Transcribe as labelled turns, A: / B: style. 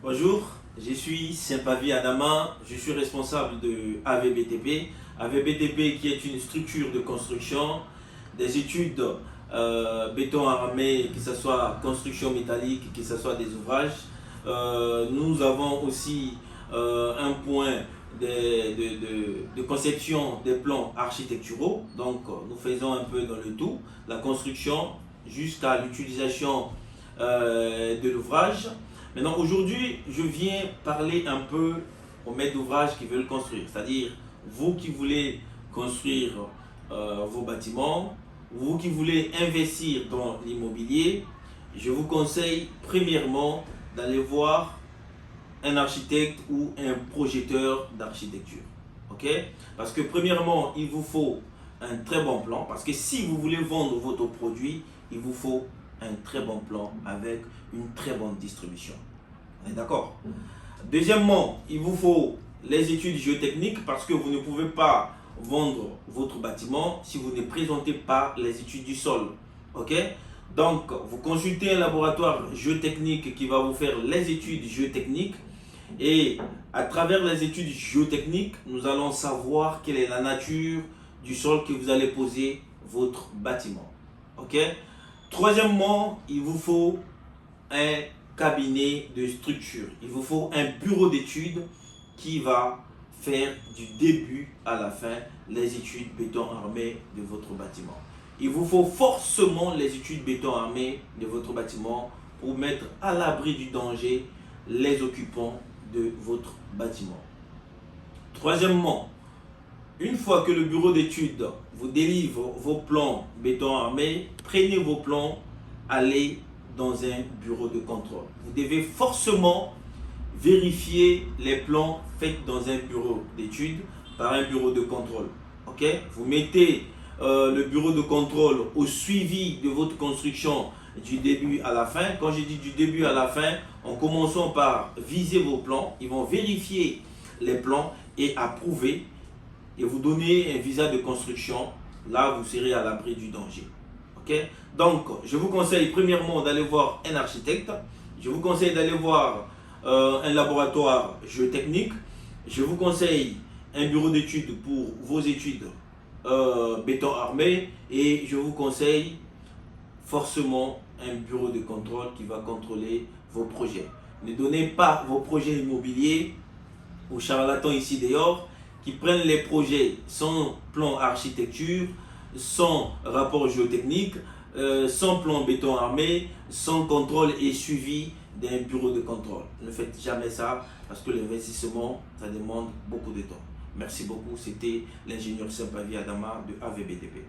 A: Bonjour, je suis Saint-Pavi Adama, je suis responsable de AVBTP. AVBTP qui est une structure de construction, des études béton armé, que ce soit construction métallique, que ce soit des ouvrages. Nous avons aussi un point de conception des plans architecturaux. Donc nous faisons un peu dans le tout, la construction jusqu'à l'utilisation de l'ouvrage. Maintenant, aujourd'hui, je viens parler un peu aux maîtres d'ouvrage qui veulent construire, c'est-à-dire vous qui voulez construire vos bâtiments, vous qui voulez investir dans l'immobilier. Je vous conseille premièrement d'aller voir un architecte ou un projecteur d'architecture. Ok? Parce que premièrement, il vous faut un très bon plan, parce que si vous voulez vendre votre produit, il vous faut un très bon plan avec une très bonne distribution. On est d'accord? Deuxièmement, il vous faut les études géotechniques, parce que vous ne pouvez pas vendre votre bâtiment si vous ne présentez pas les études du sol. Ok? Donc, vous consultez un laboratoire géotechnique qui va vous faire les études géotechniques, et à travers les études géotechniques, nous allons savoir quelle est la nature du sol que vous allez poser votre bâtiment. Ok? Troisièmement, il vous faut un cabinet de structure. Il vous faut un bureau d'études qui va faire du début à la fin les études béton armé de votre bâtiment. Il vous faut forcément les études béton armé de votre bâtiment pour mettre à l'abri du danger les occupants de votre bâtiment. Troisièmement, une fois que le bureau d'études vous délivre vos plans béton armé, prenez vos plans, allez dans un bureau de contrôle. Vous devez forcément vérifier les plans faits dans un bureau d'études par un bureau de contrôle. Ok? Vous mettez le bureau de contrôle au suivi de votre construction du début à la fin. Quand je dis du début à la fin, en commençant par viser vos plans, ils vont vérifier les plans et approuver et vous donner un visa de construction. Là, vous serez à l'abri du danger. Okay? Donc, je vous conseille premièrement d'aller voir un architecte. Je vous conseille d'aller voir un laboratoire géotechnique. Je vous conseille un bureau d'études pour vos études béton armé. Et je vous conseille forcément un bureau de contrôle qui va contrôler vos projets. Ne donnez pas vos projets immobiliers aux charlatans ici dehors qui prennent les projets sans plan architecture, sans rapport géotechnique, sans plan béton armé, sans contrôle et suivi d'un bureau de contrôle. Ne faites jamais ça parce que l'investissement, ça demande beaucoup de temps. Merci beaucoup. C'était l'ingénieur Saint-Pavi Adama de AVBTP.